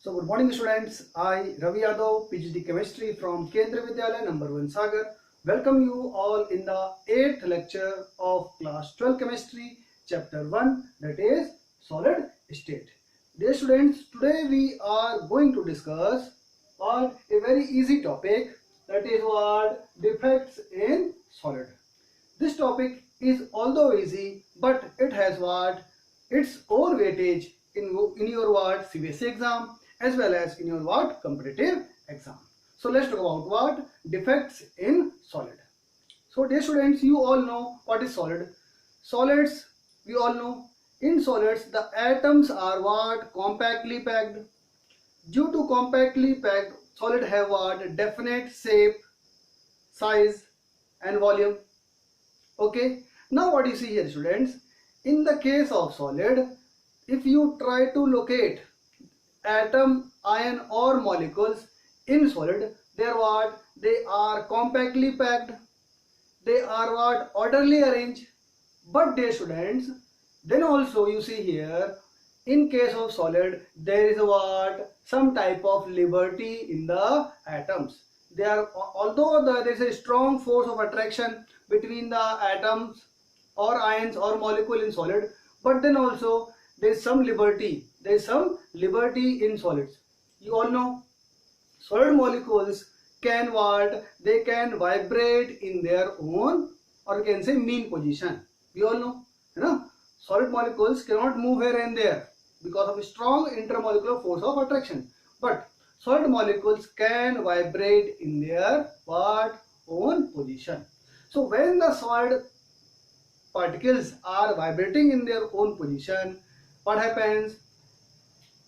So good morning students, I Ravi Yadav, PhD Chemistry from Kendriya Vidyalaya number 1 Sagar. Welcome you all in the 8th lecture of class 12 chemistry chapter 1, that is solid state. Dear students, today we are going to discuss on a very easy topic, that is what defects in solid. This topic is although easy, but it has what its own weightage in your what CBSE exam as well as in your what competitive exam. So let's talk about what defects in solid. So dear students, you all know what is solid. Solids, we all know, in solids the atoms are what compactly packed. Due to compactly packed, solid have what definite shape, size and volume. Okay, now what you see here students, in the case of solid, if you try to locate atom, ion or molecules in solid, they are what? They are compactly packed, they are what? Orderly arranged. But dear students, then also you see here, in case of solid, there is what? Some type of liberty in the atoms. They are, although there is a strong force of attraction between the atoms or ions or molecule in solid, but then also there is some liberty. There is some liberty in solids. You all know solid molecules can what? They can vibrate in their own, or you can say mean position. We all know, you know, solid molecules cannot move here and there because of a strong intermolecular force of attraction. But solid molecules can vibrate in their what? Own position. So when the solid particles are vibrating in their own position, what happens?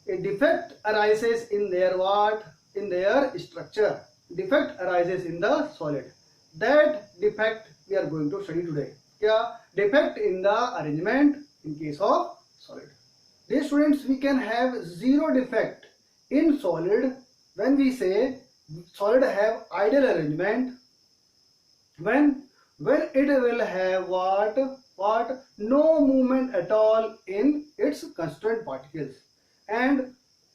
A defect arises in their what? In their structure. Defect arises in the solid. That defect we are going to study today. Yeah, defect in the arrangement in case of solid. Dear students, we can have zero defect in solid when we say solid have ideal arrangement, when it will have what no movement at all in its constituent particles, and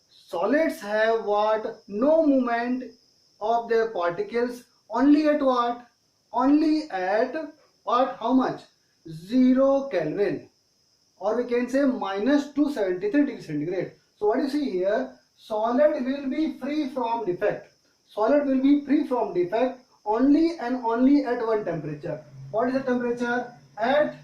solids have what no movement of their particles only at what? Only at what? How much? 0 Kelvin, or we can say minus 273 degrees centigrade. So what you see here, solid will be free from defect. Solid will be free from defect only and only at one temperature. What is the temperature? At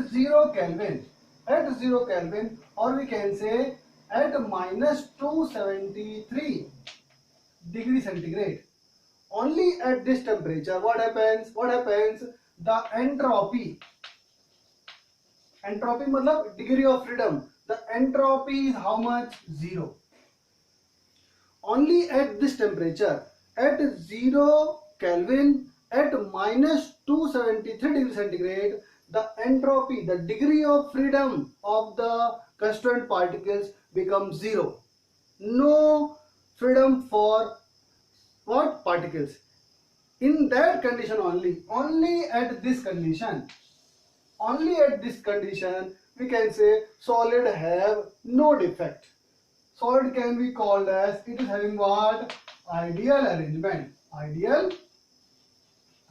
0 Kelvin. At 0 Kelvin, or we can say at minus 273 degrees centigrade. Only at this temperature, what happens? What happens? The entropy. Entropy matlab degree of freedom. The entropy is how much? 0. Only at this temperature, at 0 Kelvin, at minus 273 degrees centigrade, the entropy, the degree of freedom of the constituent particles becomes 0. No freedom for what? Particles. In that condition only at this condition, we can say solid have no defect. Solid can be called as, it is having what? Ideal arrangement. Ideal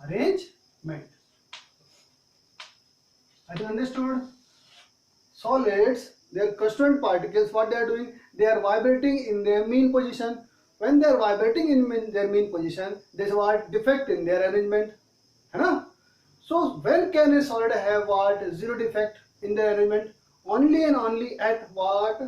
arrangement. Have you understood? Solids, their constituent particles, what they are doing? They are vibrating in their mean position. When they are vibrating in their mean position, there is what? Defect in their arrangement. Hai? So when can a solid have what? Zero defect in their arrangement? Only and only at what?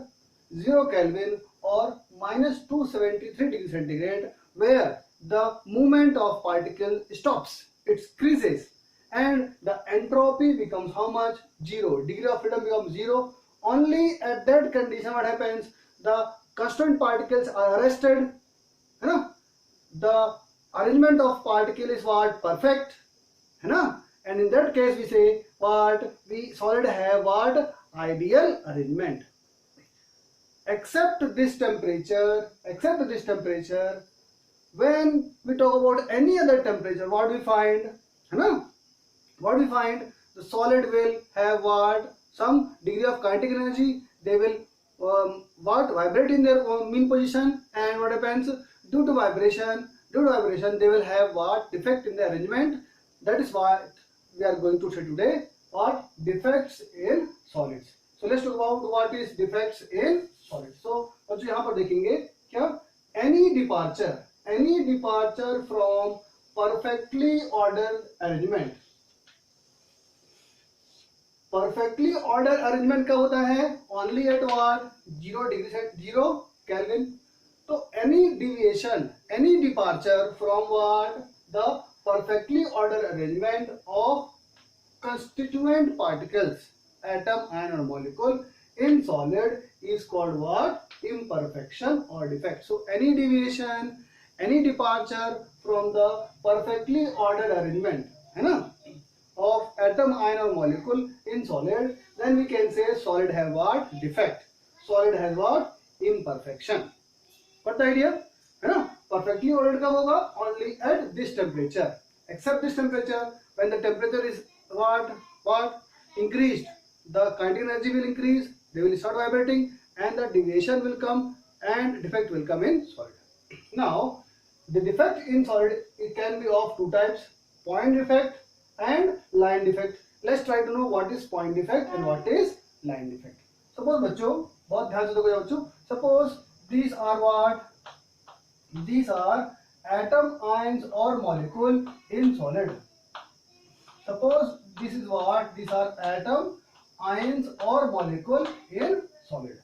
0 Kelvin or minus 273 degrees centigrade, where the movement of particle stops, it creases, and the entropy becomes how much? 0. Degree of freedom becomes 0. Only at that condition what happens? The constituent particles are arrested. You know? The arrangement of particle is what? Perfect. You know? And in that case we say what? We solid have what? Ideal arrangement. Except this temperature, when we talk about any other temperature, what we find? You know? What we find? The solid will have what? Some degree of kinetic energy. They will what vibrate in their mean position, and what happens due to vibration they will have what defect in the arrangement. That is what we are going to say today, what defects in solids. So let's talk about what is defects in solids. So बच्चों यहाँ पर देखेंगे क्या, any departure from perfectly ordered arrangement. Perfectly order arrangement का होता है only at what 0 degree set 0 kelvin. तो any deviation any departure from what the perfectly order arrangement of constituent particles atom ion or molecule in solid is called what, imperfection or defect. So any deviation, any departure from the perfectly ordered arrangement है ना of atom ion or molecule in solid, then we can say solid have what, defect. Solid has what, imperfection. Got the idea है ना. Perfectly ordered कब होगा, only at this temperature. Except this temperature, when the temperature is what increased, the kinetic energy will increase, they will start vibrating, and the deviation will come and defect will come in solid. Now the defect in solid, it can be of two types, point defect and line defect. Let's try to know what is point defect and what is line defect. Suppose बच्चों बहुत ध्यान से देखो बच्चों, suppose these are what, these are atom ions or molecule in solid. Suppose this is what, these are atom ions or molecule in solid.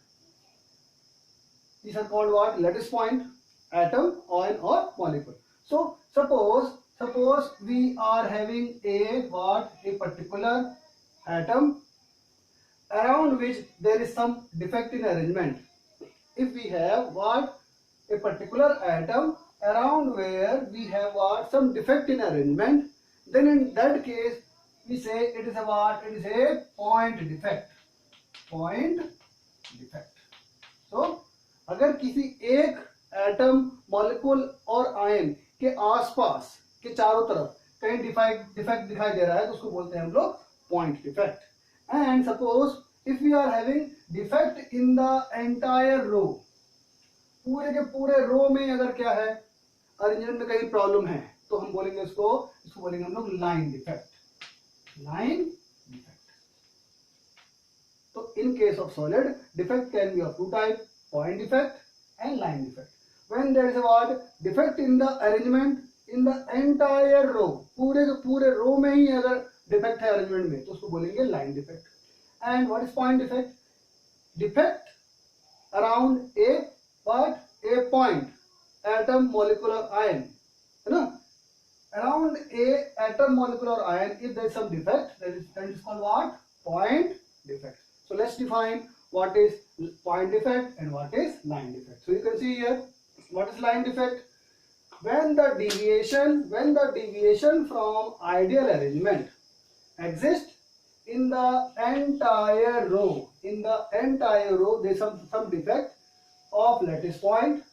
These are called what, lattice point, atom, ion or molecule. So suppose we are having a what, a particular atom around which there is some defect in arrangement. If we have what, a particular atom around where we have what, some defect in arrangement, then in that case we say it is a what, it is a point defect. Point defect. So अगर किसी एक atom molecule और ion के आसपास के चारों तरफ कहीं डिफेक्ट दिखाई दे रहा है तो उसको बोलते हैं हम लोग point defect. And suppose if we are having defect in the entire row, पूरे के पूरे रो में अगर क्या है, अरेंजमेंट में कहीं प्रॉब्लम है, तो हम बोलेंगे इसको बोलेंगे हम लोग लाइन डिफेक्ट. Line defect. तो in case of solid defect can be of two type, point defect and line defect. When there is a what, defect in the arrangement in the entire row, पूरे के पूरे रो में ही अगर defect है arrangement में तो उसको बोलेंगे line defect. And what is point defect? Defect around a what, a point, atom, molecule or ion, है ना, around a atom, molecule or ion, if there is some defect, that is called what, point defect. So let's define what is point defect and what is line defect. So you can see here what is line defect. When the deviation from ideal arrangement exists in the entire row, there is some defect of lattice point,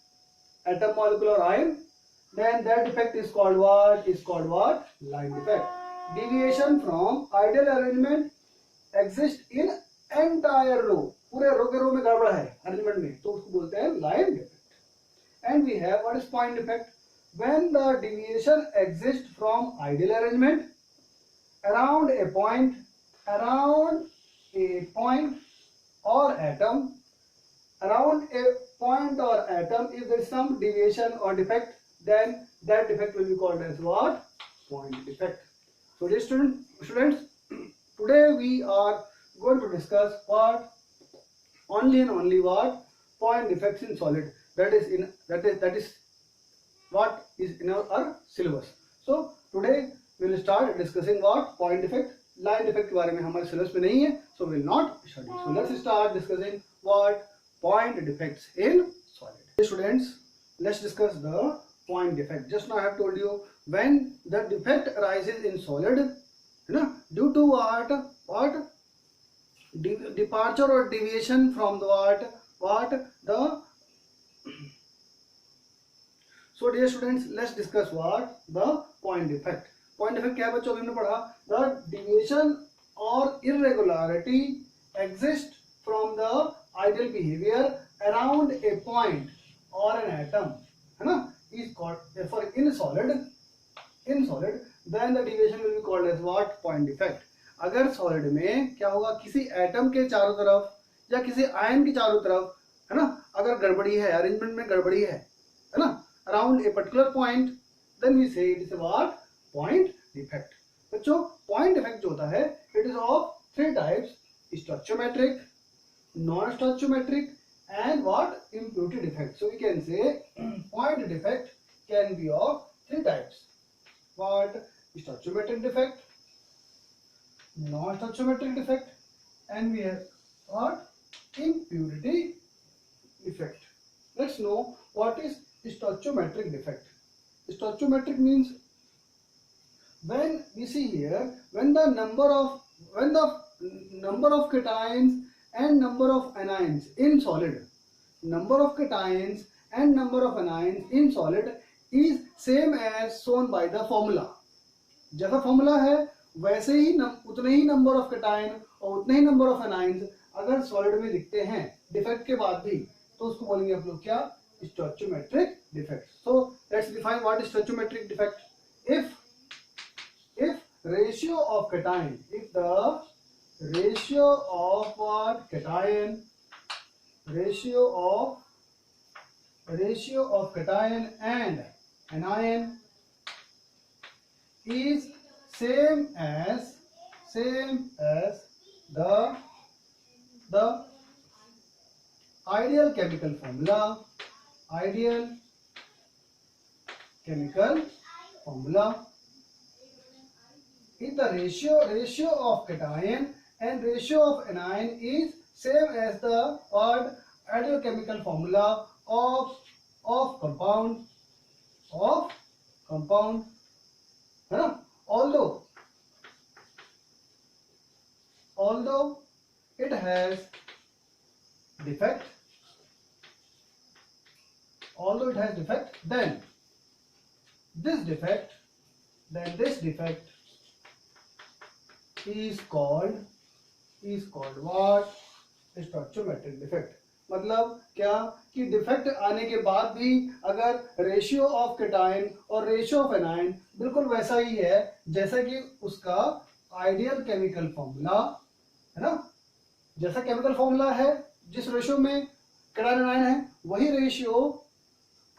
atom, molecule or ion, then that defect is called what, line defect. Deviation from ideal arrangement exists in entire row, पूरे रो के रो में गड़बड़ है arrangement में, तो उसको बोलते हैं line defect. And we have what is point defect. When the deviation exist from ideal arrangement around a point और atom, if there is some deviation or defect, then that defect will be called as what, point defect. So dear students, today we are going to discuss what, only and only what, point defects in solid. That is what is in our syllabus. So today we will start discussing what, point defect. Line defect के बारे में हमारे syllabus में नहीं है, so we will not study. So let's start discussing what, point defects in solid. Students, let's discuss the point defect. Just now I have told you, when the defect arises in solid, you know, due to what, departure or deviation from the what, so dear students, let's discuss what, the point defect. Point defect क्या है बच्चों, हमने पढ़ा, the deviation or irregularity exists from the ideal behaviour around a point और an atom, है ना, is called for in solid then the deviation will be called as what, point defect. अगर solid में क्या होगा, किसी एटम के चारों तरफ या किसी आयन के चारों तरफ, है ना, अगर गड़बड़ी है, अरेंजमेंट में गड़बड़ी है ना, around a particular point, then we say it is what, point defect. बच्चों पॉइंट डिफेक्ट जो होता है it is of three types, stoichiometric, non stoichiometric and what, impurity defect. So we can say point defect can be of three types. What, stoichiometric defect, non-stoichiometric defect, and we have what, impurity defect. Let's know what is stoichiometric defect. Stoichiometric means when we see here, when the number of cations and number of anions in solid, number of cations and number of anions in solid is same as shown by the formula. जैसा formula है वैसे ही उतने ही number of cation और उतने ही number of anions अगर solid में दिखते हैं डिफेक्ट के बाद भी, तो उसको बोलेंगे आप लोग क्या, stoichiometric defect. So let's define what is stoichiometric defect. If ratio of cation, if the ratio of what, cation, ratio of cation and anion is same as the ideal chemical formula, if the ratio of cation and ratio of anion is same as the what, ideal chemical formula of compound, है ना, although it has defect, then this defect is called what, stoichiometric defect. मतलब क्या कि defect आने के बाद भी अगर रेशियो ऑफ कैटायन और रेशियो ऑफ एनायन बिल्कुल वैसा ही है जैसा कि उसका आइडियल केमिकल फॉर्मूला, है ना, जैसा केमिकल फॉर्मूला है जिस रेशियो में कैटायन एनायन है वही रेशियो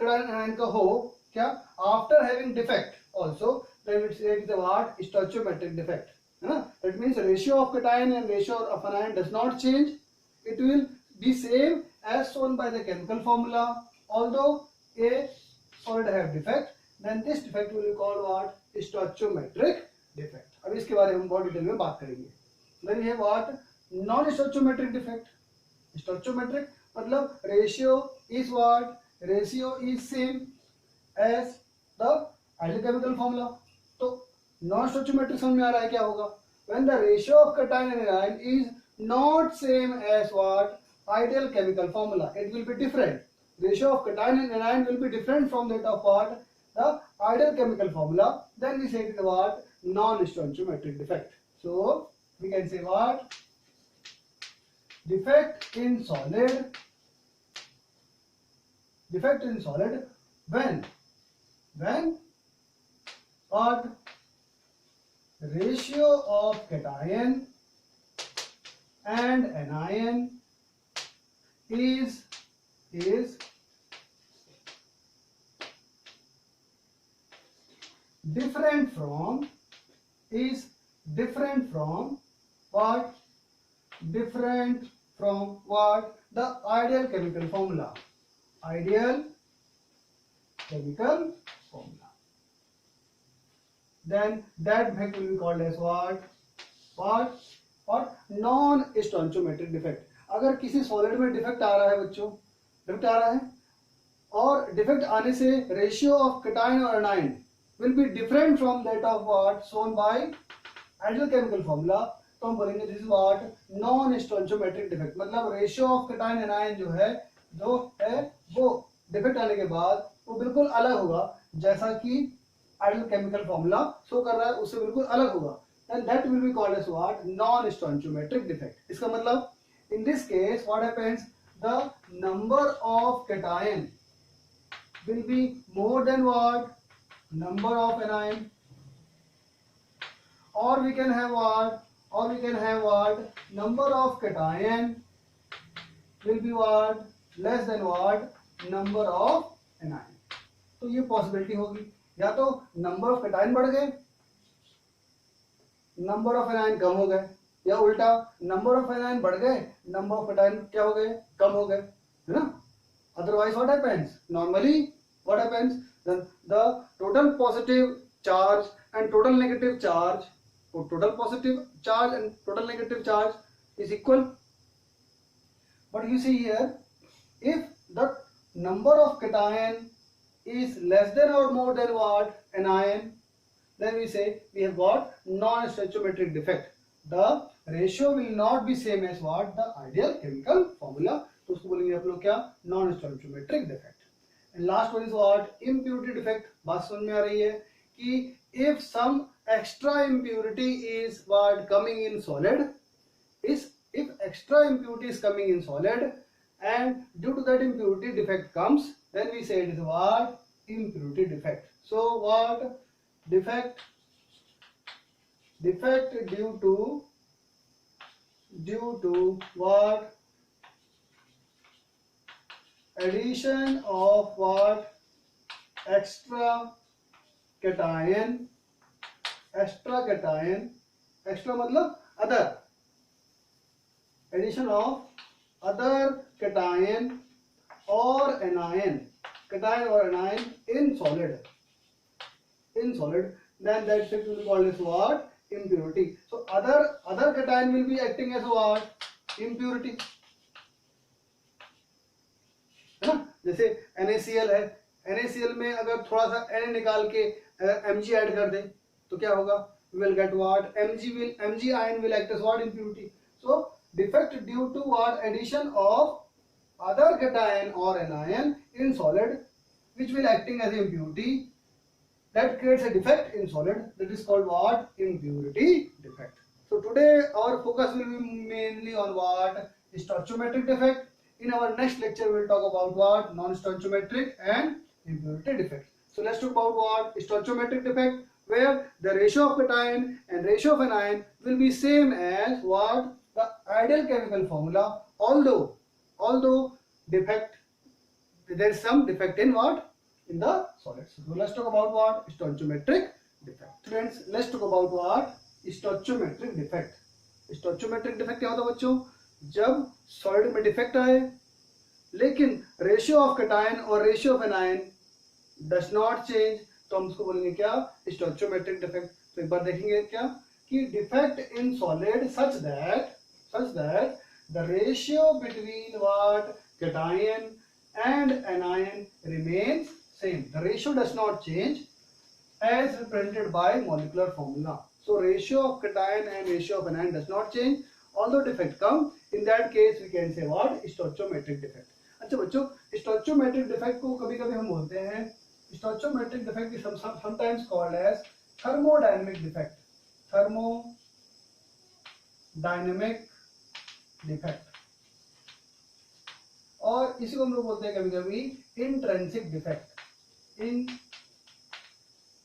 कैटायन एनायन का हो, क्या, after having defect also, then it is what, stoichiometric defect, है ना। That means ratio of cation and ratio of anion does not change. It will be same as shown by the chemical formula. Although a solid have defect, then this defect will be called what, stoichiometric defect. अब इसके बारे में हम बहुत detail में बात करेंगे। Then we have what, non-stoichiometric defect. Stoichiometric मतलब ratio is what, ratio is same as the ideal chemical formula. तो नॉन स्टोइचोमेट्रिक समझ में आ रहा है क्या होगा, when the ratio of cation and anion is not same as what, ideal chemical formula, it will be different, ratio of cation and anion will be different from that of what, the ideal chemical formula, then we say it is what, non stoichiometric defect. So we can say what, defect in solid when what, ratio of cation and anion is different from what, the ideal chemical formula, then that defect will be called as what non stoichiometric defect। अगर किसी solid में defect आ रहा है बच्चों, defect आ रहा है और defect आने से रेशियो ऑफ कैटायन और anion will be different from that of what, shown by ideal chemical formula, तो हम बोलेंगे this is what, non stoichiometric defect. मतलब रेशियो ऑफ कैटायन एनायन जो है वो डिफेक्ट आने के बाद वो बिल्कुल अलग होगा जैसा कि आइडियल केमिकल फॉर्मूला शो कर रहा है, उससे बिल्कुल अलग होगा, and that will be called as what, non stoichiometric defect. इसका मतलब In this case, what happens? The number of cation will be more than what? Number of anion. Or we can have what? Or we can have what? Number of cation will be what? Less than what? Number of anion. तो ये possibility होगी, या तो number of cation बढ़ गए, number of anion कम हो गए, या उल्टा नंबर ऑफ एनायन बढ़ गए, नंबर ऑफ कैटायन क्या हो गए? कम हो गए, है ना? Otherwise what happens? Normally what happens? Then the total positive charge and total negative charge, or total positive charge and total negative charge is equal. But you see here, if the number of cation is less than or more than what? Anion, then we say we have got non-stoichiometric defect. The ratio will not be same as what? The ideal chemical formula. तो उसको बोलेंगे आप लोग क्या? Non stoichiometric defect. And last one is what? Impurity defect. बात समझ में आ रही है कि if some extra impurity is what? Coming in solid, if extra impurity is coming in solid and due to that impurity defect comes, then we say it is what? Impurity defect. So what? Defect due to what? Addition of what? Extra cation. Extra मतलब other. Addition of other cation or anion. Cation or anion in solid. Then that effect will be called as what? Impurity. So other cation will be acting as what? Impurity. है ना? जैसे NaCl है, NaCl में अगर थोड़ा सा Na निकाल के Mg ऐड कर दे तो क्या होगा? We will get what? Mg ion will act as what? Impurity. So defect due to what? Addition of other cation or anion in solid, which will acting as impurity, that creates a defect in solid, that is called what? Impurity defect. So today our focus will be mainly on what? Stoichiometric defect. In our next lecture we will talk about what? Non-stoichiometric and impurity defect. So let's talk about what? Stoichiometric defect, where the ratio of cation and ratio of anion will be same as what? The ideal chemical formula, although defect, there is some defect in what? In the solids. So let's talk about what? Stoichiometric defect. Friends, let's talk about what? Stoichiometric defect. Stoichiometric defect क्या होता है बच्चों? जब solid में defect आए लेकिन ratio of cation और ratio of anion does not change, तो हम उसको बोलेंगे क्या? स्टोइचियोमेट्रिक डिफेक्ट. तो एक बार देखेंगे क्या कि defect in solid such that the ratio between what? Cation and anion remains same. The ratio does not change as represented by molecular formula. So ratio of cation and ratio of anion does not change, although defect come. In that case we can say what? Stoichiometric defect. अच्छा बच्चों, stoichiometric defect को कभी कभी हम बोलते हैं, stoichiometric defect is sometimes called as thermodynamic defect. Thermodynamic defect. और इसी को हम लोग बोलते हैं कभी कभी intrinsic defect.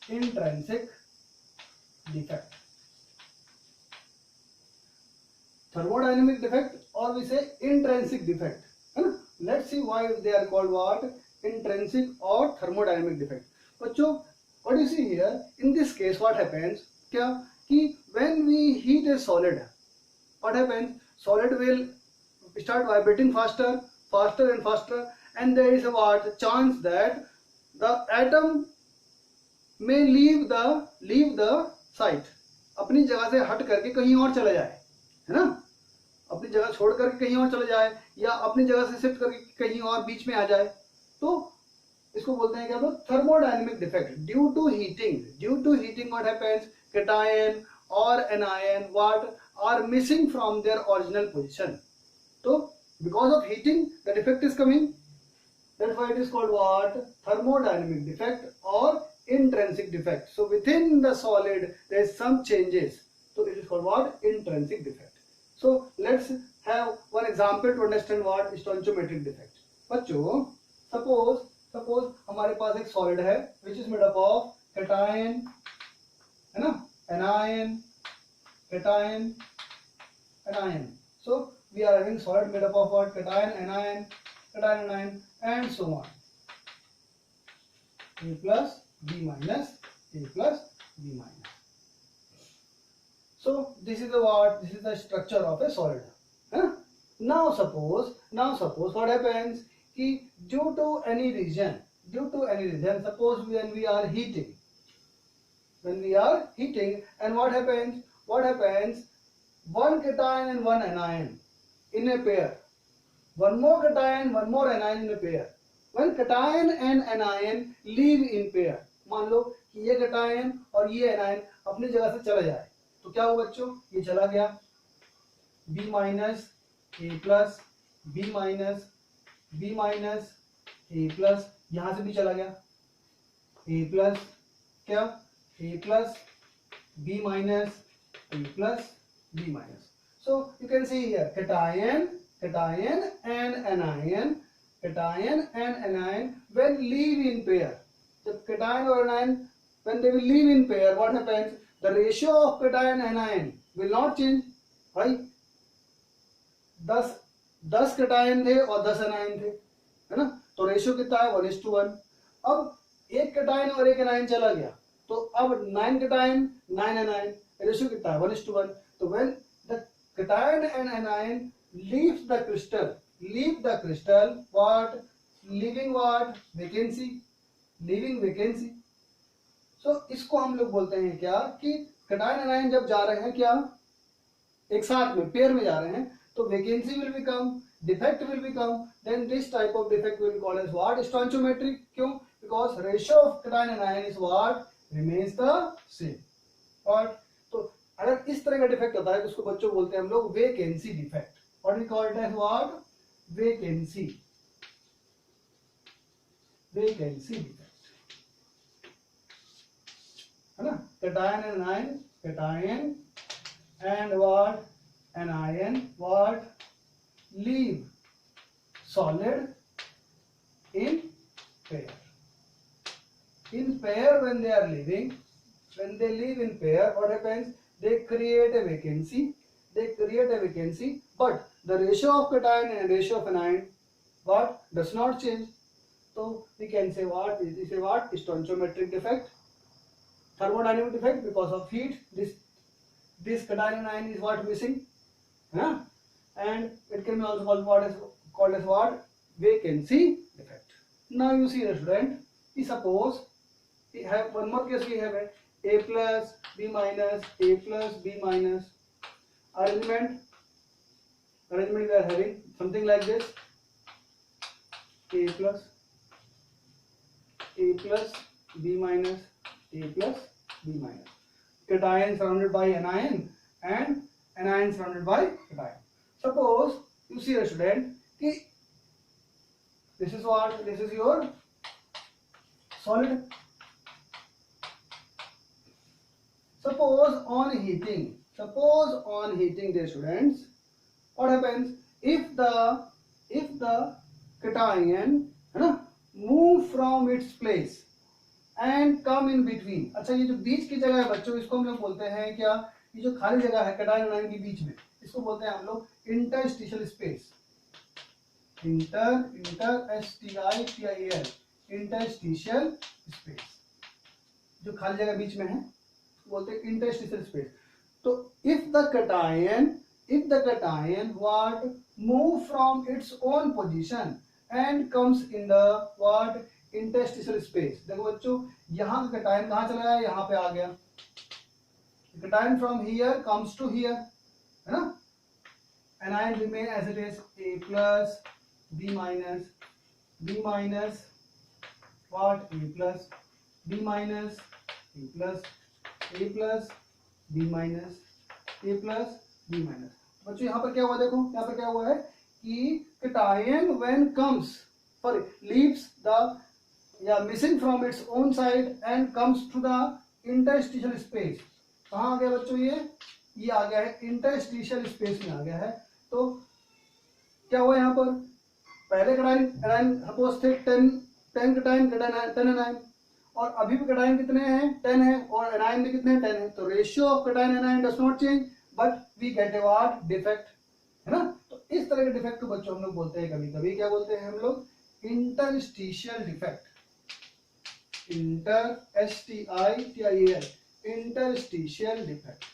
Intrinsic defect. Thermodynamic defect or we say intrinsic defect. Let's see why they are called what? Intrinsic or thermodynamic defect. बच्चों, what do you see here? In this case what happens? क्या कि when we heat a solid, what happens? Solid will start vibrating faster and faster, and there is a what? Chance that the atom may leave the site. अपनी जगह से हट करके कहीं और चला जाए, है ना? अपनी जगह छोड़ करके कहीं और चला जाए या अपनी जगह से शिफ्ट करके कहीं और बीच में आ जाए, तो इसको बोलते हैं क्या? तो thermodynamic defect. Due to heating what happens? Cation और anion what are missing from their original position. So because of heating the defect is coming. That's why it is called what? Thermodynamic defect और intrinsic defect. So within the solid there is some changes, so it is called what? Intrinsic defect. So let's have one example to understand what stoichiometric defect. बच्चों suppose हमारे पास एक solid है which is made up of cation, है ना, anion, cation, anion. So we are having solid made up of what? Cation, anion, and so on. A plus, B minus, A plus, B minus. So this is the what? This is the structure of a solid. Huh? Now suppose what happens? Ki due to any reason, suppose when we are heating, and what happens? One cation and one anion in a pair. One more cation, one more anion in a pair. When cation and anion live in pair, मान लो कि ये cation और ये anion अपनी जगह से चला जाए, तो क्या होगा बच्चों? ये चला गया, B minus, A plus, B minus, B minus, A plus, यहाँ से भी चला गया, A plus, क्या? A plus, B minus, A plus, B minus. So you can see here cation and anion when live in pair. जब cation और anion when they will live in pair, what happens? The ratio of cation and anion will not change. भाई 10 cation थे और 10 anion थे, है ना, तो ratio कितना है? 1:1. अब एक cation और एक anion चला गया, तो अब 9 cation 9 anion, रेशियो कितना है? 1:1. तो when the cation and anion leave the crystal, what? Leaving what? Vacancy. So इसको हम लोग बोलते हैं क्या कि cation anion जब जा रहे हैं क्या एक साथ में पेयर में जा रहे हैं, तो vacancy will become, defect will become, then this type of defect will be called as what? Stoichiometric. क्यों? Because ratio of cation and anion is what? Remains the same. और तो अगर इस तरह का डिफेक्ट होता है तो उसको बच्चों बोलते हैं हम लोग vacancy defect. What we call it as what? Vacancy defect, है ना. cation and what? Anion what? Leave solid in pair. In pair when they are living, when they live in pair, what happens? They create a vacancy, but the ratio of cation and ratio of anion what? Does not change. So we can say what? This is a what? Stoichiometric defect. Thermodynamic defect because of heat. This cation and anion is what? Missing. Huh? And it can be also called as what? Vacancy defect. Now you see the student, suppose we have one more case. We have A plus, B minus, A plus, B minus. Arrangement we are having something like this. A plus, B minus, A plus, B minus. Cation surrounded by anion and anion surrounded by cation. Suppose you see a student, this is what? This is your solid. Suppose on heating, dear students, what happens? If the cation move from its place and come in between. अच्छा, ये जो बीच की जगह है बच्चों, इसको हम लोग बोलते हैं क्या? ये जो खाली जगह है cation और anion के बीच में, इसको बोलते हैं हम लोग interstitial space. interstitial space. जो खाली जगह बीच में है बोलते हैं interstitial space. तो if the cation what? Move from its own position and comes in the what? Interstitial space. देखो बच्चों, यहाँ का cation कहाँ चला गया? यहाँ पे आ गया. Cation from here comes to here, है ना. Anion remain as it is. A plus, B minus, what? A plus, B minus, A plus, B minus, A plus, B minus. बच्चों यहाँ पर क्या हुआ? देखो यहाँ पर क्या हुआ है कि cation when leaves the missing from its own side and comes to the interstitial space. कहाँ आ गया बच्चों? ये आ गया है interstitial space में आ गया है. तो क्या हुआ यहाँ पर, पहले कटायन एनायन सपोज थे 10 कटायन 10 एनायन, और अभी भी कटायन कितने हैं 10 है, और एनायन भी कितने हैं 10 है, तो ratio of cation anion does not change but we get a what defect, है ना। तो इस तरह के डिफेक्ट को बच्चों हम लोग बोलते हैं, कभी कभी क्या बोलते हैं हम लोग interstitial defect, interstitial interstitial defect.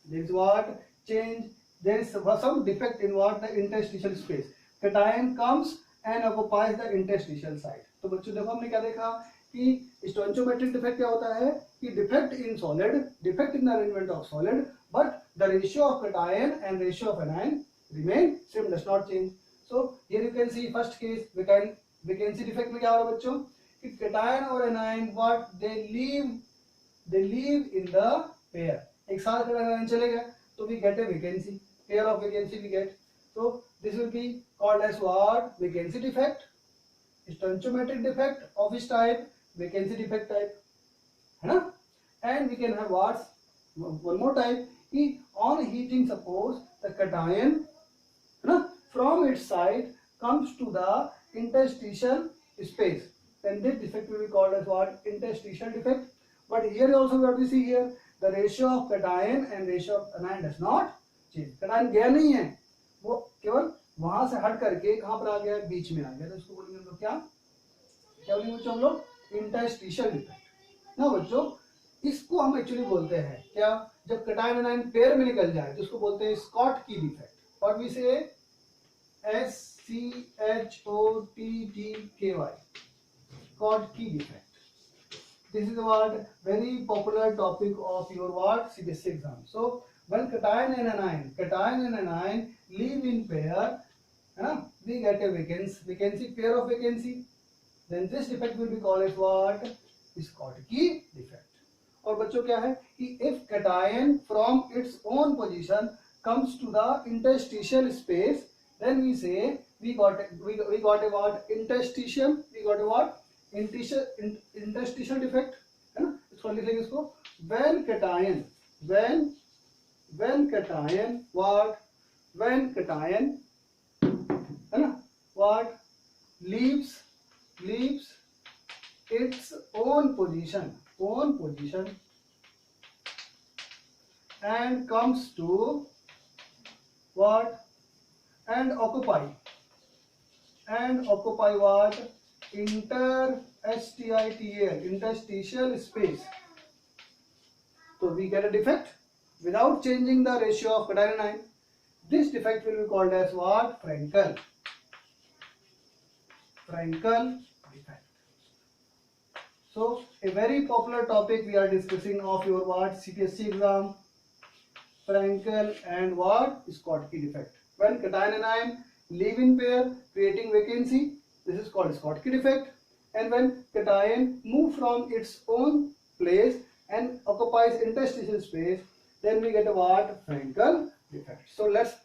This is what change. There is some defect in what the interstitial space. Cation comes and occupies the interstitial site. तो बच्चों देखो हमने क्या देखा कि स्टोइचियोमेट्रिक डिफेक्ट क्या होता है कि defect in solid, defect in the arrangement of solid, but the ratio of cation and ratio of anion remain same, does not change. So here you can see first case vacancy defect में क्या हो रहा है बच्चों कि cation और anion what they live in the pair, एक साथ अगर anion चले गए तो we get a vacancy, pair of vacancy we get. So this will be called as what, vacancy defect, stoichiometric defect of which type, vacancy defect type, है ना. And we can have what, one more type कि on heating suppose the cation, है ना, from its side comes to the interstitial space, then this defect will be called as what, interstitial defect. But here also what we see here, the ratio of cation and ratio of anion does not change. cation गया नहीं है, वो केवल वहां से हट करके कहां पर आ गया, बीच में आ गया, तो इसको बोलेंगे हम लोग क्या बोलेंगे बच्चों हम लोग इंटरस्टिशियल डिफेक्ट ना बच्चों. इसको हम एक्चुअली बोलते हैं क्या, जब cation एनायन पेयर में निकल जाए तो उसको बोलते हैं स्कॉटकी डिफेक्ट, और भी से SCHOTTKY, Schottky defect. This is what very popular topic of your what CBSE exam. So when cation and anion live in pair, we get a vacancy pair of vacancy. Then this defect will be called as what, Schottky defect. और बच्चों क्या है कि if cation from its own position comes to the interstitial space, then we say we got a what, interstitial, we got a what, interstitial defect, है ना. इसको लिखेंगे इसको when cation what, when cation, है ना, what leaves its own position and comes to what, and occupy what, interstitial space. So we get a defect without changing the ratio of cation and anion. This defect will be called as what, Frankel defect. So a very popular topic we are discussing of your what CPSC exam, Frankel and what, Schottky defect. When cation and anion live in pair creating vacancy, this is called Schottky defect. And when cation move from its own place and occupies interstitial space, then we get a what, Frankel defect. So let's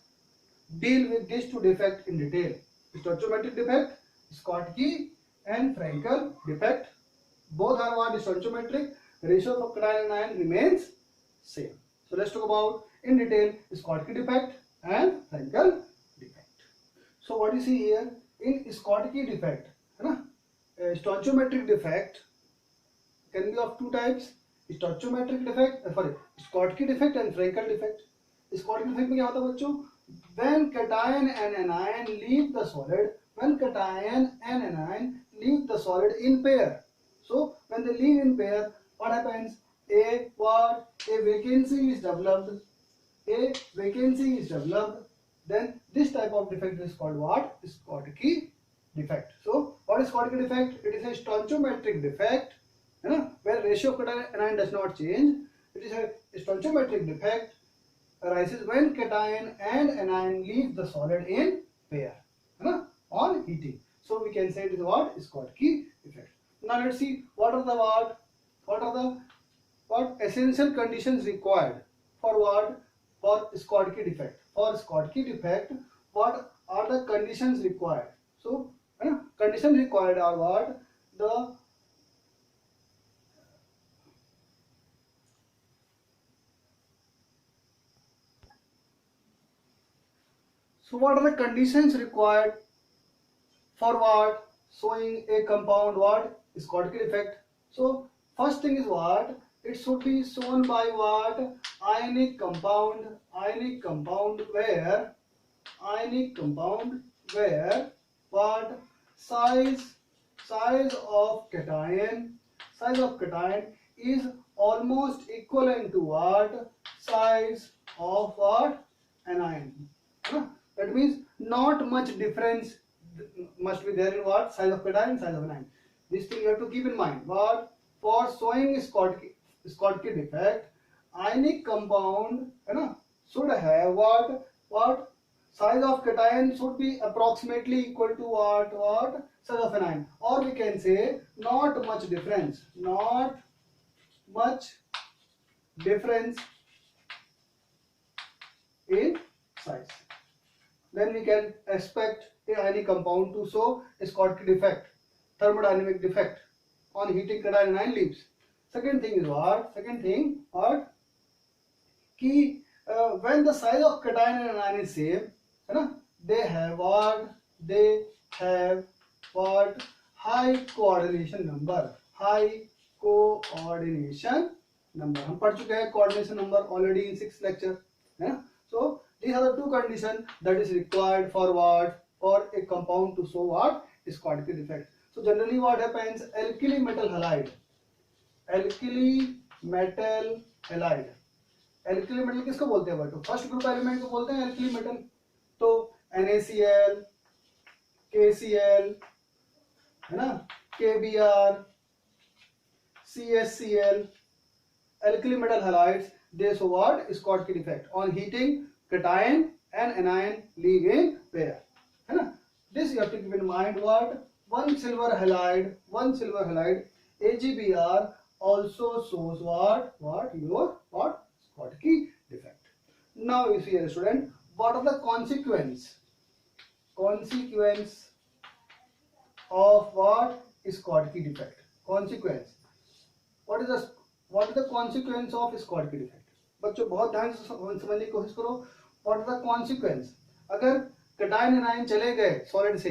deal with these two defects in detail. Stoichiometric defect, Schottky and Frankel defect. Both are what, stoichiometric. Ratio of cation and anion remains same. So let's talk about in detail Schottky defect and Frankel defect. So what you see here in Schottky defect, है ना, stoichiometric defect can be of two types, stoichiometric defect, Schottky defect and Frankel defect. Schottky defect में क्या होता है बच्चों, when cation and anion leave the solid, when cation and anion leave the solid in pair. So when they leave in pair, what happens, a vacancy is developed, then this type of defect is called what, Schottky defect. So what is Schottky defect? It is a stoichiometric defect, है ना, where ratio of cation and anion does not change. It is a stoichiometric defect arises when cation and anion leave the solid in pair, है ना, on heating. So we can say it is what, Schottky defect. Now let's see what are the essential conditions required for what, for Schottky defect. For Schottky defect, what are the conditions required? So conditions required are what, So what are the conditions required for what? Showing a compound what? Schottky effect. So first thing is what? It should be shown by what? Ionic compound where what? Size of cation is almost equivalent to what? Size of what? Anion. Huh? That means not much difference must be there in what? Size of cation, size of anion. This thing you have to keep in mind. But for showing Schottky defect, ionic compound should have what? Size of cation should be approximately equal to what? Size of anion. Or we can say not much difference. Not much difference in size. Then we can expect a ionic compound to show a Schottky defect, thermodynamic defect on heating cation anion leaves. Second thing is what? When the size of cation and anion is same, they have high coordination number. हम पढ़ चुके हैं coordination number already in 6th lecture, है ना? So these are the two conditions that is required for what? For a compound to show what? Schottky defect. So generally what happens? Alkali metal halide. Alkali metal किसको बोलते हैं बच्चों? First group element को बोलते हैं alkali metal. तो NaCl, KCl, है ना? KBr, CSCl, alkali metal halides, they show what? Schottky defect. On heating, cation and anion leave in pair. है ना? This you have to keep in mind what? One silver halide, AgBr also shows what? Your Schottky defect. Now you see here, student, what are the consequence of what? Schottky defect. Consequence. What is the consequence of Schottky defect? बच्चों बहुत ध्यान से समझने की कोशिश करो. What are the consequence? अगर cation anion चले गए सॉलिड से,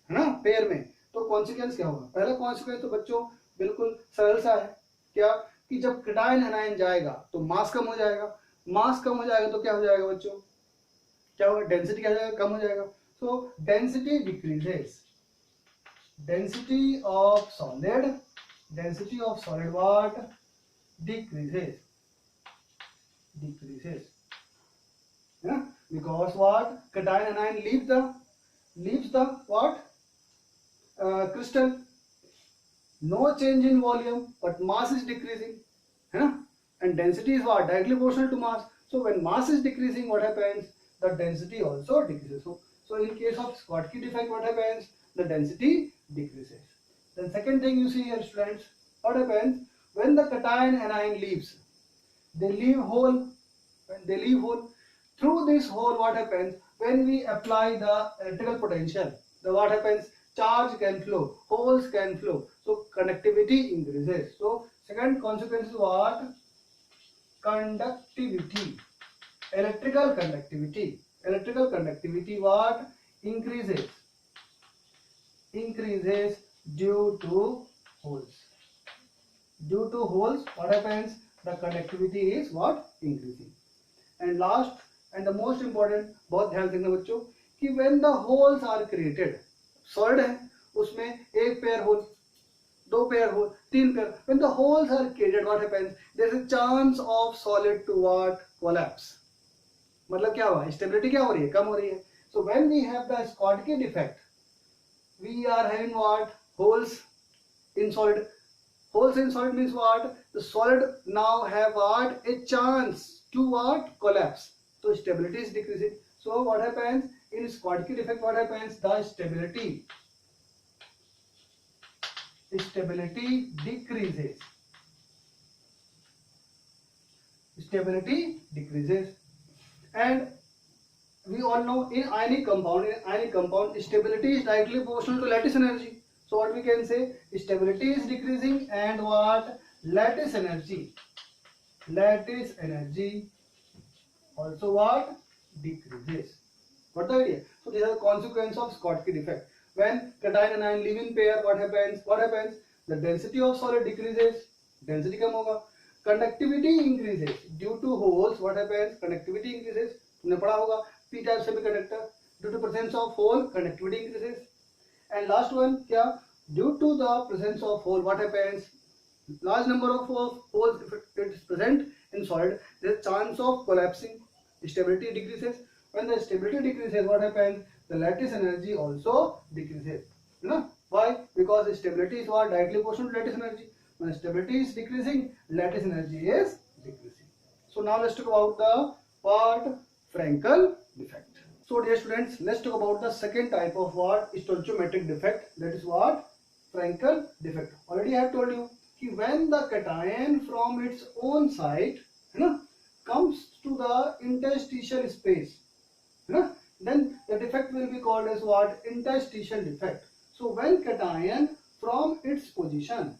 है ना, पेयर में, तो कॉन्सिक्वेंस क्या होगा? पहला कॉन्सिक्वेंस तो बच्चों बिल्कुल सरल सा है. क्या? कि जब cation anion जाएगा तो मास कम हो जाएगा. मास कम हो जाएगा तो क्या हो जाएगा बच्चों? क्या होगा? डेंसिटी क्या हो जाएगा? कम हो जाएगा. सो density decreases. Density of solid what? Decreases. Yeah? Because what? Cation anion leaves the what? Crystal. No change in volume, but mass is decreasing. Yeah? And density is what? Directly proportional to mass. So when mass is decreasing, what happens? The density also decreases. So in case of Schottky defect, what happens? The density decreases. Then second thing you see here, students, what happens? When the cation anion leaves, they leave hole. When they leave hole, through this hole, what happens? When we apply the electrical potential, what happens? Charge can flow, holes can flow, so conductivity increases. So second consequence is what? Conductivity. Electrical conductivity what? Increases due to holes. What happens? The conductivity is what? Increasing. And last and the most important, बहुत ध्यान देना बच्चों, कि when the holes are created, solid है, उसमें एक pair whole, दो pair whole, तीन pair. When the holes are created, what happens? There is a chance of solid to what? Collapse. मतलब क्या हुआ? Stability क्या हो रही है? कम हो रही है. So when we have the Schottky defect, we are having what? Holes in solid. Holes in solid means what? The solid now have what? A chance to what? Collapse. So stability is decreasing. So what happens? In Schottky defect, what happens? The stability decreases. And we all know in ionic compound, stability is directly proportional to lattice energy. So what we can say? Stability is decreasing and what? Lattice energy also what? Decreases. Got the idea? So these are the consequence of Schottky defect. When cation and anion live in pair, what happens? The density of solid decreases. Density कम होगा. Conductivity increases due to holes. What happens? Conductivity increases. तुमने पढ़ा होगा P type semiconductor. Due to presence of hole, conductivity increases. And last one क्या? Due to the presence of hole, what happens? Large number of holes, if it is present in solid, there is chance of collapsing. Stability decreases. When the stability decreases, what happens? The lattice energy also decreases. You know why? Because stability is what? Directly proportional to lattice energy. When stability is decreasing, lattice energy is decreasing. So now let's talk about the part Frankel defect. So dear students, let's talk about the second type of what? Stoichiometric defect. That is what? Frankel defect. Already I have told you कि when the cation from its own side, है ना, comes to the interstitial space, है ना, then the defect will be called as what? Interstitial defect. So when cation from its position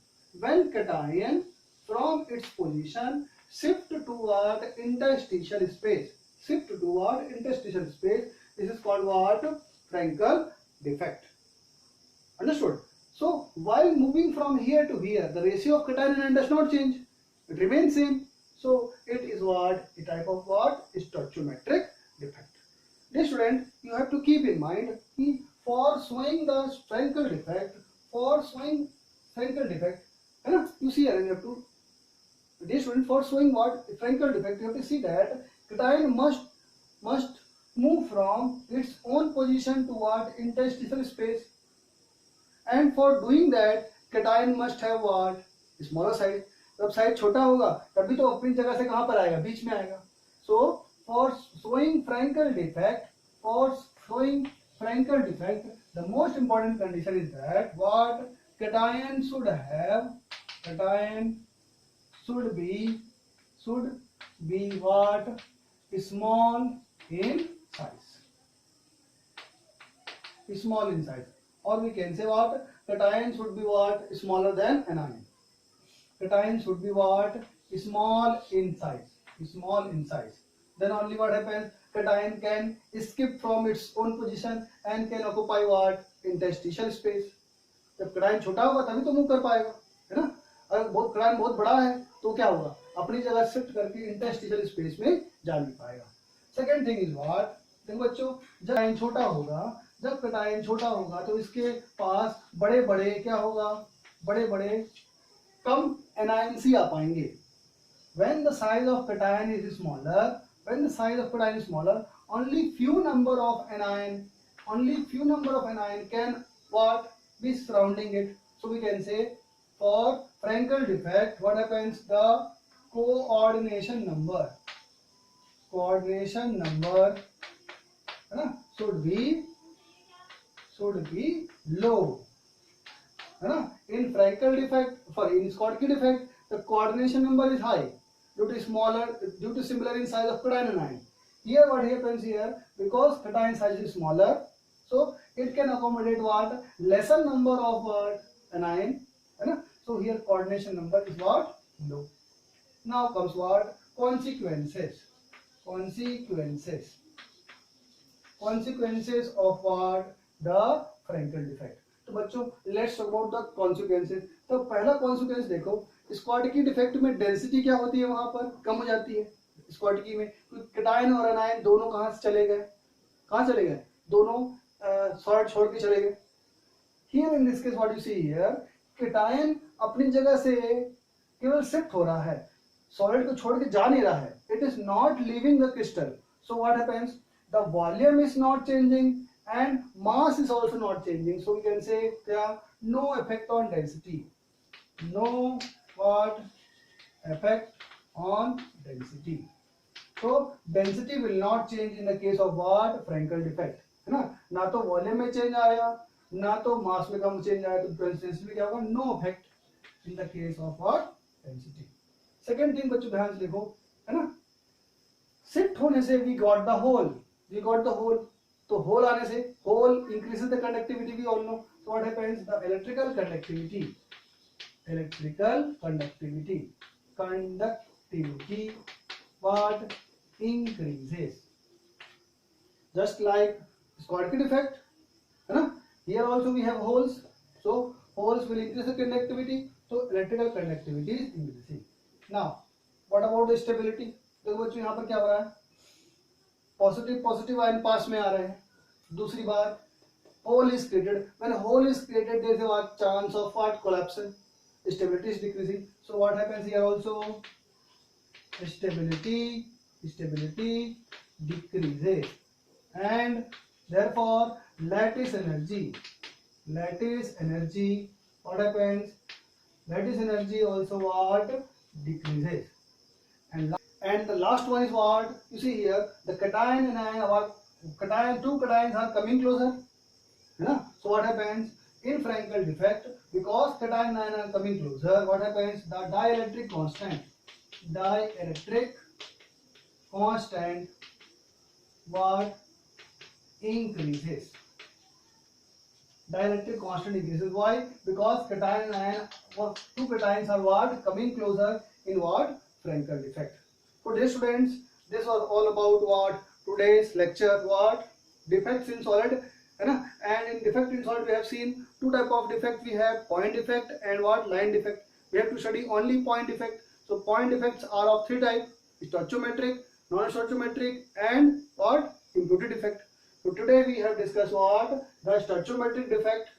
shift toward interstitial space, this is called what? Frankel defect. Understood? So while moving from here to here, the ratio of cation and anion does not change. It remains same. So it is what? A type of what? Stoichiometric defect. Dear student, you have to keep in mind that for showing the Frankel defect, है ना? You see here, you have to. Dear student, for showing what? Frankel defect, you have to see that cation must move from its own position toward interstitial space. And for doing that, cation must have what? Smaller size. जब size छोटा होगा तभी तो अपनी जगह से कहां पर आएगा? बीच में आएगा. So for showing Frankel defect, the most important condition is that what? Cation should be what? Small in size. Or we can say what? Cation should be what? Smaller than anion. Cation should be what? Small in size. Then only what happens? Cation can skip from its own position and can occupy what? Interstitial space. जब cation छोटा होगा तभी तो move कर पाएगा, है ना? अगर cation बहुत बड़ा है तो क्या होगा? अपनी जगह शिफ्ट करके इंटरस्टिशियल स्पेस में जा नहीं पाएगा. Second thing is what? देखो बच्चों, जब cation छोटा होगा तो इसके पास बड़े क्या होगा? बड़े कम anions ही आ पाएंगे. When the size of cation is smaller, only few number of anion can what? Be surrounding it. So we can say for Frankel defect, what happens? The coordination number है ना, should be low, है ना. In Frankel defect, in Schottky defect, the coordination number is high due to similar in size of cation and anion. Here what happens here? Because cation size is smaller, so it can accommodate what? Lesser number of what? Anion, है ना. So here coordination number is what? Low. Now comes what? Consequences of what? The Frankel defect. तो बच्चों let's talk about the consequences. तो पहला consequence देखो, Schottky defect में density क्या होती है? वहां पर कम हो जाती है स्कॉटकी में. cation और anion दोनों कहां से चले गए? दोनों सॉलिड छोड़ के चले गए. Here in this case what you see here, cation अपनी जगह से केवल शिफ्ट हो रहा है, सॉलिड को छोड़ के जा नहीं रहा है. It is not leaving the crystal. So what happens? The volume is not changing and mass is also not changing. So we can say no effect on density. No what? Effect on density. So density will not change in the case of what? Frankel defect, है ना. ना तो volume में change आया, ना तो मास में कम change आया. तो डेंसिटी क्या होगा? No effect in the case of what? Density. Second thing बच्चों ध्यान से देखो, है ना. शिफ्ट होने से वी गॉट द होल. तो होल आने से hole increases the conductivity. We all know. So what happens? The electrical conductivity what? Increases. just like Schottky defect, है ना. Here also we have holes, so holes will increase the conductivity, so electrical conductivity is increasing. Now what about the stability? देखो बच्चों यहाँ पर क्या हो रहा है, पॉजिटिव पॉजिटिव आयन पास में आ रहे हैं. दूसरी बात, hole is created. When a hole is created, there is a chance of what, collapse. Stability is decreasing. So what happens here also? Stability decreases, and therefore lattice energy. What happens? Lattice energy also what? Decreases. And the last one is what? You see here, the cation and anion, two cations are coming closer. So what happens in Frankel defect? Because cation and anion are coming closer, what happens? The dielectric constant what increases. Dielectric constant increases. Why? Because cation and anion, two cations are what? Coming closer in what? Frankel defect. So dear students, this was all about what? Today's lecture, what? Defects in solid. And in defect in solid we have seen two type of defect. We have point defect and what? Line defect. We have to study only point defect. So point defects are of three types: stoichiometric, non-stoichiometric, and what? Imputed defect. So today we have discussed what? The stoichiometric defect,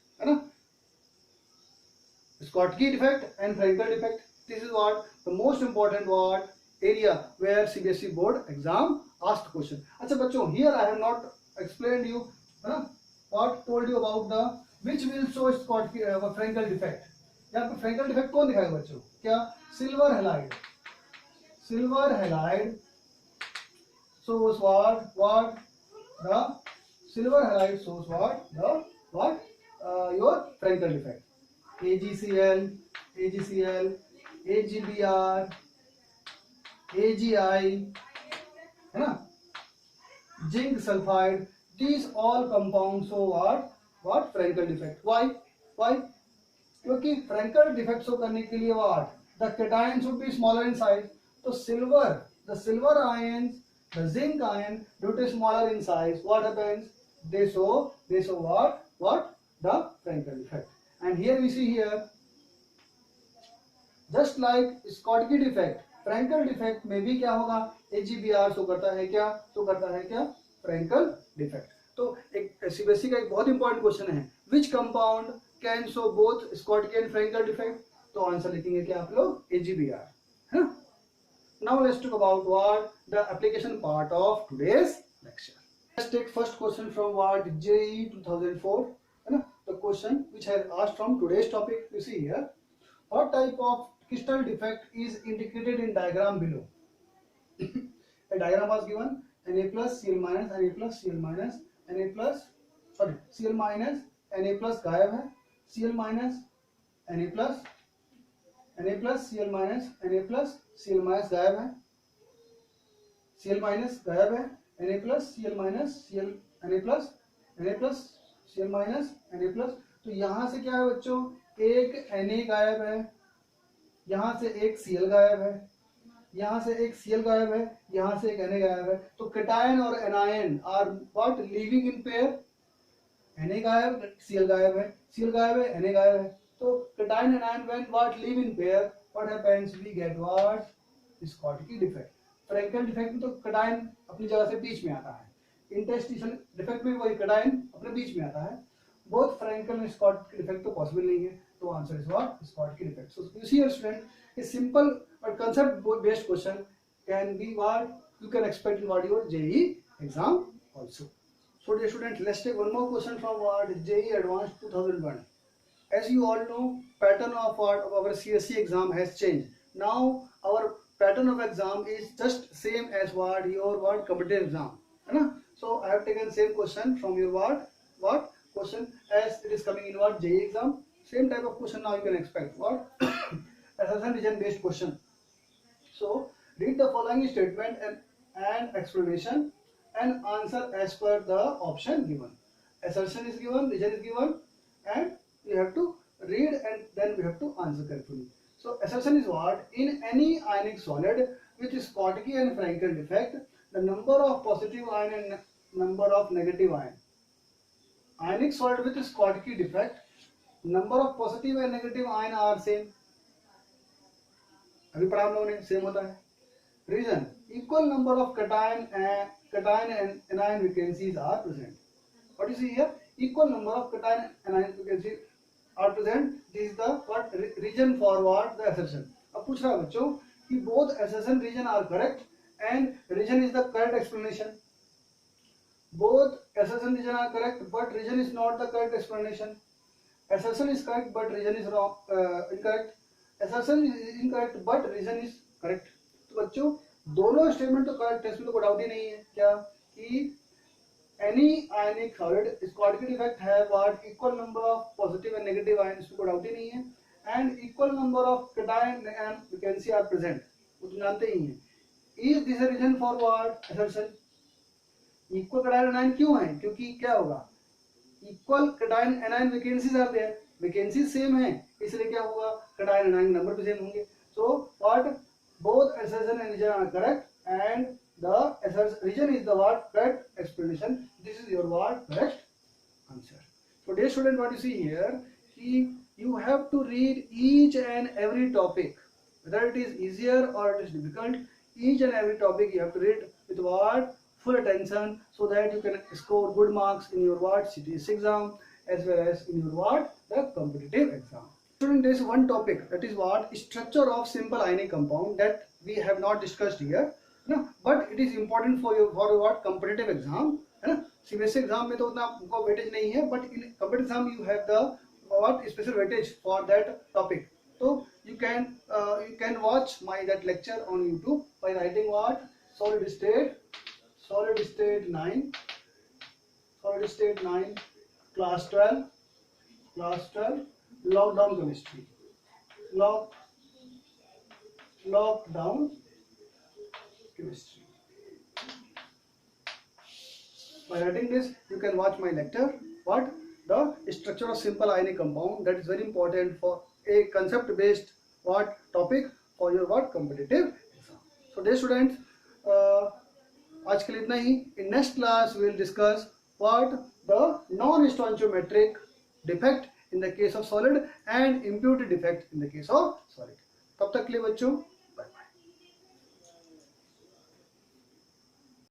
Schottky defect and Frankel defect. This is what the most important what area where CBSE board exam asked question. अच्छा बच्चों, here I have not explained you, what told you about the which will show Schottky Frankel defect. यहाँ पे Frankel defect कौन दिखाएगा बच्चों? क्या? Silver halide shows what? The silver halide shows what? The what? Your Frankel defect. AgCl, AgBr, AgI, है ना? Zinc sulfide. These all compounds show what? Frankel defect. Why? क्योंकि Frankel defect show करने के लिए what? The cation should be smaller in size. तो the silver ions, the zinc ion, due to smaller in size, what happens? They show what? The Frankel defect. And here we see here, just like Schottky defect, Frankel defect में भी क्या होगा? AgBr show करता है क्या? Frankel defect. तो एक CBSE का एक बहुत इंपॉर्टेंट क्वेश्चन है, which compound can show both Schottky and Frankel defect? तो आंसर लिखेंगे क्या आप लोग? AgBr, है ना? Now let's talk about what the application part of today's lecture. Let's take first question from what JEE 2004. The question which I asked from today's topic. You see here, what type of crystal defect is indicated in diagram below? A diagram was given: Na plus, Cl minus, Na plus, Cl minus, Na plus, Cl minus, Na plus गायब है, Cl minus, Na plus, Cl minus, Na plus, Cl minus गायब है, Cl minus गायब है, Na plus, Cl minus, Na plus, Cl minus, Na plus. तो यहाँ से क्या है बच्चों? एक Na गायब है, यहाँ से एक Cl गायब है, यहाँ से एक Cl गायब है, यहाँ से एक Na गायब है. तो cation और anion are what? Living in pair. Na गायब, Cl गायब है, Cl गायब है, Na गायब है. तो cation and anion when what? Live in pair, what happens? We get what? Schottky defect. Frankel defect में तो cation अपनी जगह से बीच में आता है. Interstitial defect में वही cation अपने बीच में आता है. Both Frankel and Schottky defect तो possible नहीं है. तो answer is what? Schottky defect. So you see here student, a simple but concept based question can be what you can expect in what your JEE exam also. So dear students, let's take one more question from what JEE Advanced 2001. As you all know, pattern of what of our CSE exam has changed. Now our pattern of exam is just same as what your what competitive exam, है ना? So I have taken same question from your what question as it is coming in what JEE exam. Same type of question now you can expect what assertion region based question. So read the following statement and explanation and answer as per the option given. Assertion is given, region is given, and you have to read and then we have to answer carefully. So assertion is what? In any ionic solid with Schottky and Frankel defect, the number of positive ion and number of negative ion. Ionic solid with Schottky defect, number of positive and negative ion are same. अभी पढ़ा हम लोगों ने, same होता है. Reason, equal number of cation and anion vacancies are present. What you see here, equal number of cation and anion vacancies are present. This is the what reason for what the assertion. अब पूछ रहा है बच्चों कि both assertion region are correct and region is the correct explanation. Both assertion region are correct, but region is not the correct explanation. Assertion is correct, but region is wrong, incorrect. Assertion is incorrect, but region is correct. तो बच्चों दोनों statement तो correct है, इसमें तो कोई doubt ही नहीं है. क्या कि any ionic solid Schottky defect have what equal number of positive and negative ions, इसमें कोई डाउट ही नहीं है. And equal number of cation and vacancy are present, वो तो जानते ही हैं. Is this a reason for what assertion? Equal cation anion क्यों है? क्योंकि क्या होगा, इक्वल cation anion vacancies आते हैं, वैकेंसीज सेम है, इसलिए क्या होगा, cation anion नंबर भी सेम होंगे. So what both assertion and region are correct and the region is the what correct explanation. This is your what correct answer. So dear student, what you see here, you have to read each and every topic, whether it is easier or it is difficult. Each and every topic you have to read with what full attention, so that you can score good marks in your what CTS exam as well as in your what the competitive exam. Student, there is one topic, that is what structure of simple ionic compound, that we have not discussed here, ना, but it is important for your what competitive exam, है ना. CBSE exam में तो उतना उनको weightage नहीं है, but in competitive exam you have the what special weightage for that topic. So you can watch my that lecture on YouTube by writing what solid state 9 class 12 lockdown chemistry, lockdown chemistry. By writing this, you can watch my lecture, what the structure of simple ionic compound, that is very important for a concept based what topic for your what competitive exam. So dear students, आज के लिए इतना ही. In next class we will discuss what the non-stoichiometric defect in the case of solid and imputed defect in the case of solid. तब तक के लिए बच्चों